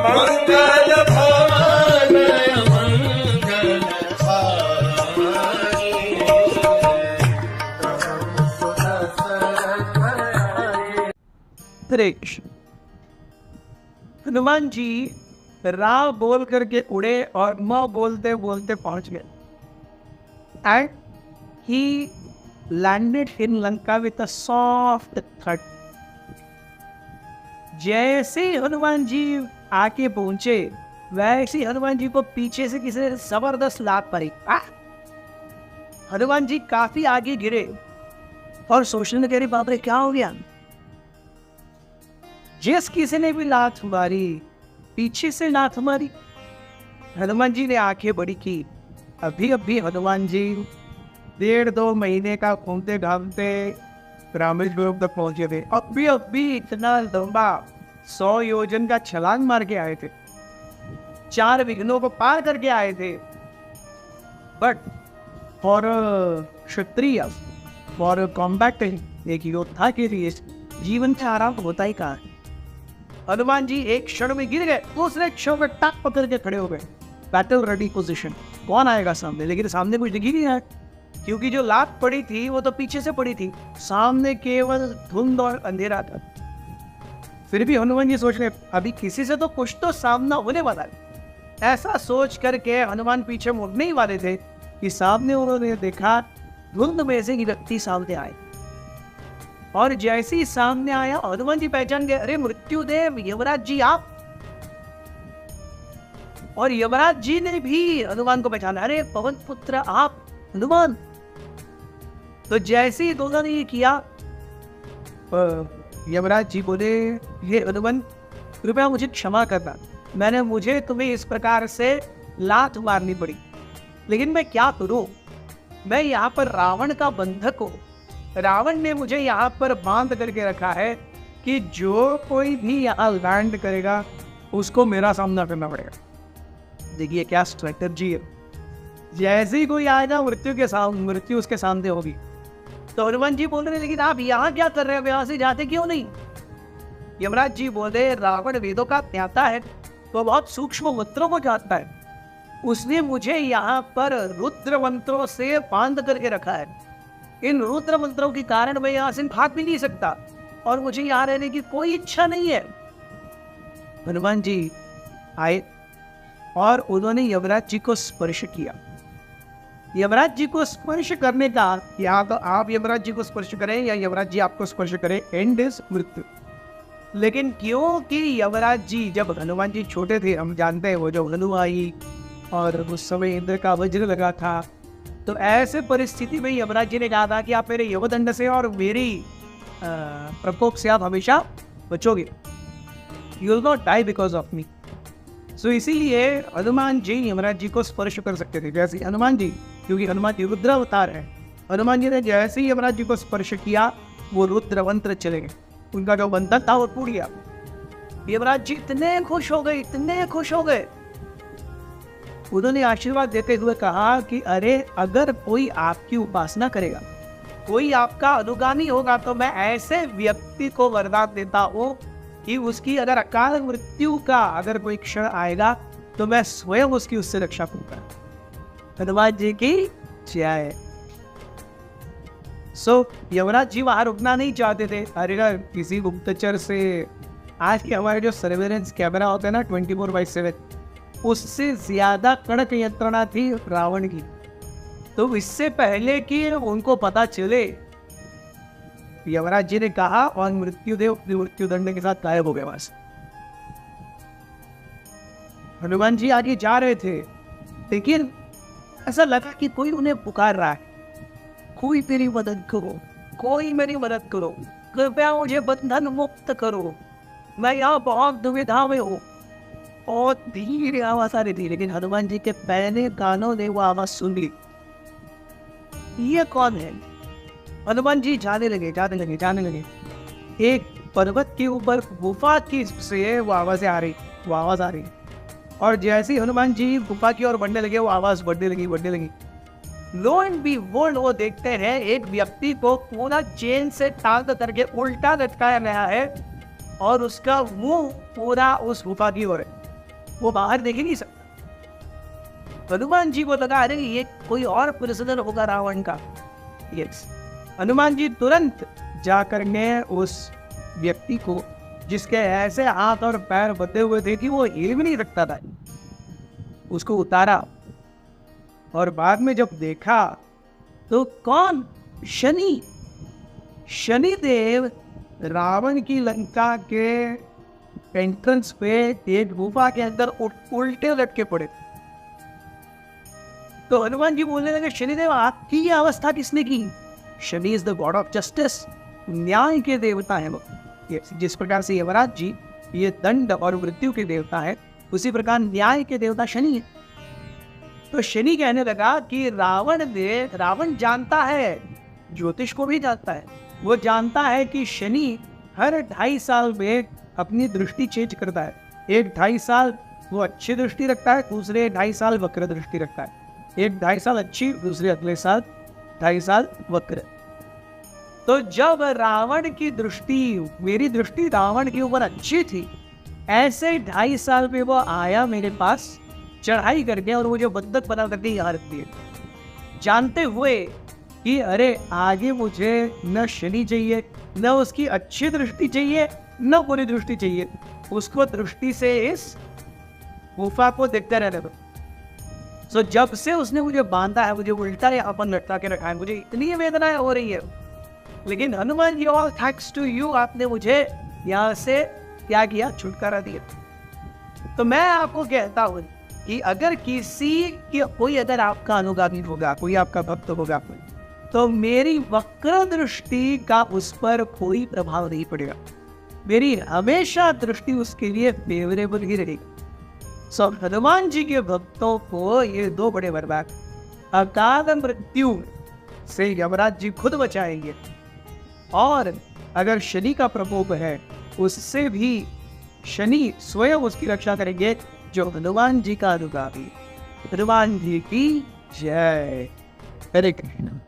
मंगल भवन मंगल हारी। हरे कृष्ण। हनुमान जी राम बोल करके उड़े और म बोलते बोलते पहुंच गए। And he landed in Lanka with a soft that. जैसे हनुमान जी आके पहुंचे वैसे हनुमान जी को पीछे से किसी ने जबरदस्त लात मारी। हनुमान जी काफी आगे गिरे और सोचने लगे, बाप रे क्या हो गया। जिस किसी ने भी लात मारी, पीछे से लात मारी। हनुमान जी ने आंखें बड़ी की। अभी अभी हनुमान जी 1.5-2 महीने का घूमते घामते रामेश्वरम तक पहुंचे थे। अभी अभी इतना लंबा 100 योजन का छलांग मार के आए थे, 4 विघ्नों को पार करके आए थे। बट फॉर क्षत्रिय, फॉर कॉम्बैक्टिंग, एक योद्धा के लिए जीवन में आराम होता ही कहाँ है। हनुमान जी एक क्षण में गिर गए, दूसरे क्षण में टाक पकड़ के खड़े हो गए। Battle ready position. कौन आएगा सामने, लेकिन सामने कुछ दिख ही नहीं रहा, क्योंकि जो लात पड़ी थी वो तो पीछे से पड़ी थी, सामने केवल धुंध और अंधेरा था। फिर भी हनुमान जी सोच रहे अभी किसी से तो कुछ तो सामना होने वाला है। ऐसा सोच करके हनुमान पीछे मुड़ने ही वाले थे कि सामने उन्होंने देखा धुंध में से व्यक्ति सामने आए। और जैसे ही सामने आया हनुमान जी पहचान गए, अरे मृत्युदेव यमराज जी आप। और यमराज जी ने भी हनुमान को पहचाना, अरे पवन पुत्र आप हनुमान। तो जैसे ही दोनों ने ये किया, यमराज जी बोले, हे हनुमान कृपया मुझे क्षमा करना, मुझे तुम्हें इस प्रकार से लात मारनी पड़ी, लेकिन मैं क्या करूं, मैं यहाँ पर रावण का बंधक हूं। रावण ने मुझे यहाँ पर बांध करके रखा है कि जो कोई भी यहाँ लैंड करेगा उसको मेरा सामना करना पड़ेगा। देखिए क्या स्ट्रेटजी है। जैसे ही कोई आएगा मृत्यु उसके सामने होगी। तो हनुमान जी बोल रहे, लेकिन आप यहाँ क्या कर रहे हो, यहाँ से जाते क्यों नहीं। यमराज जी बोले, रावण वेदों का ज्ञाता है, तो बहुत सूक्ष्म मंत्रों को जानता है। उसने मुझे यहाँ पर रुद्र मंत्रों से बांध करके रखा है। इन रुद्र मंत्रों के कारण मैं यहाँ से भाग भी नहीं सकता, और मुझे यहाँ रहने की कोई इच्छा नहीं है। हनुमान जी आए और उन्होंने यमराज जी को स्पर्श किया। यमराज जी को स्पर्श करने का, या तो आप यमराज जी को स्पर्श करें या यमराज जी आपको स्पर्श करें, एंड इज मृत्यु। लेकिन क्योंकि यमराज जी, जब हनुमान जी छोटे थे, हम जानते हैं वो जो हनु आई और उस समय इंद्र का वज्र लगा था, तो ऐसे परिस्थिति में यमराज जी ने कहा था कि आप मेरे यमदंड से और मेरी प्रकोप से आप हमेशा बचोगे, you will not die because of me. So इसीलिए हनुमान जी यमराज जी को स्पर्श कर सकते थे। जैसे हनुमान जी, क्योंकि हनुमान जी रुद्र अवतार है, हनुमान जी ने जैसे ही यमराज जी को स्पर्श किया वो रुद्र मंत्र चले गए, उनका जो बंधन था वो टूट गया। यमराज जी इतने खुश हो गए, इतने खुश हो गए। उन्होंने आशीर्वाद देते हुए कहा कि अरे अगर कोई आपकी उपासना करेगा, कोई आपका अनुगामी होगा, तो मैं ऐसे व्यक्ति को वरदान देता हूँ कि उसकी अगर अकाल मृत्यु का अगर कोई क्षण आएगा तो मैं स्वयं उसकी उससे रक्षा करूंगा। हनुमान जी की जय। सो यमराज जी वहां रुकना नहीं चाहते थे। अरे ना किसी गुप्तचर से, आज के हमारे जो सर्वेलेंस कैमरा होते हैं ना 24/7, उससे ज्यादा कड़क यंत्रणा थी रावण की। तो इससे पहले कि उनको पता चले, यमराज जी ने कहा और मृत्युदेव अपने मृत्युदंड के साथ गायब हो गए। बस हनुमान जी आगे जा रहे थे, लेकिन ऐसा लगा कि कोई उन्हें पुकार रहा है, कोई मेरी मदद करो, कोई मेरी मदद करो, कृपया मुझे बंधन मुक्त करो, मैं यहाँ बहुत दुविधा में हूँ। और धीरे आवाज आ रही थी, लेकिन हनुमान जी के पहले कानों ने वो आवाज सुन ली। ये कौन है? हनुमान जी जाने लगे। एक पर्वत के ऊपर गुफा की से वो आवाज आ रही। और जैसे ही हनुमान जी गुफा की ओर बढ़ने लगे, वो आवाज बढ़ने लगी। लो एंड बीहोल्ड, वो देखते हैं एक व्यक्ति को पूरा चेन से टांग करके उल्टा लटकाया गया है और उसका मुंह पूरा उस गुफा की ओर है। वो बाहर देख ही नहीं सकता। हनुमान जी को लगा अरे ये कोई और प्रिजनर होगा रावण का। यस, हनुमान जी तुरंत जाकर के उस व्यक्ति को, जिसके ऐसे हाथ और पैर बंधे हुए थे कि वो हिल भी नहीं सकता था, उसको उतारा। और बाद में जब देखा तो कौन? शनि। शनिदेव रावण की लंका के एंट्रेंस पे एक गुफा के अंदर उल्टे लटके पड़े। तो हनुमान जी बोलने लगे शनिदेव आपकी ये अवस्था किसने की? Shani is the God of justice, न्याय के देवता है वो। जिस प्रकार से यमराज जी ये दंड और मृत्यु के देवता है, उसी प्रकार न्याय के देवता शनि है। तो शनि कहने लगा कि रावण जानता है, ज्योतिष को भी जानता है, वो जानता है कि शनि हर 2.5 साल में अपनी दृष्टि चेंज करता है। एक 2.5 साल वो अच्छी दृष्टि रखता है, दूसरे 2.5 साल वक्र दृष्टि रखता है। एक 2.5 साल अच्छी, दूसरे अगले साल 2.5 साल वक्र। तो जब रावण की दृष्टि, मेरी दृष्टि रावण के ऊपर अच्छी थी, ऐसे 2.5 साल में वो आया मेरे पास चढ़ाई करके और मुझे बंधक बना करके यहाँ रख दिए, जानते हुए कि अरे आगे मुझे न शनि चाहिए, न उसकी अच्छी दृष्टि चाहिए, न बुरी दृष्टि चाहिए, उसको दृष्टि से इस गुफा को देखते रहने दो। सो जब से उसने मुझे बांधा है, मुझे उल्टा यहाँ पर लटका के रखा है, मुझे इतनी वेदनाएं हो रही है, लेकिन Hanuman ji all thanks to you, आपने मुझे यहाँ से क्या किया? छुटकारा दिया। तो मैं आपको कहता हूँ कि अगर कोई अगर आपका अनुगामी होगा, कोई आपका भक्त होगा, तो मेरी वक्र दृष्टि का उस पर कोई प्रभाव नहीं पड़ेगा। मेरी हमेशा दृष्टि उसके लिए फेवरेबल ही रहेगी। सो हनुमान जी के भक्तों को ये 2 बड़े वरदान, अकाल मृत्यु से यमराज जी खुद बचाएंगे, और अगर शनि का प्रकोप है उससे भी शनि स्वयं उसकी रक्षा करेंगे, जो हनुमान जी का अनुगामी। हनुमान जी की जय। हरे कृष्ण।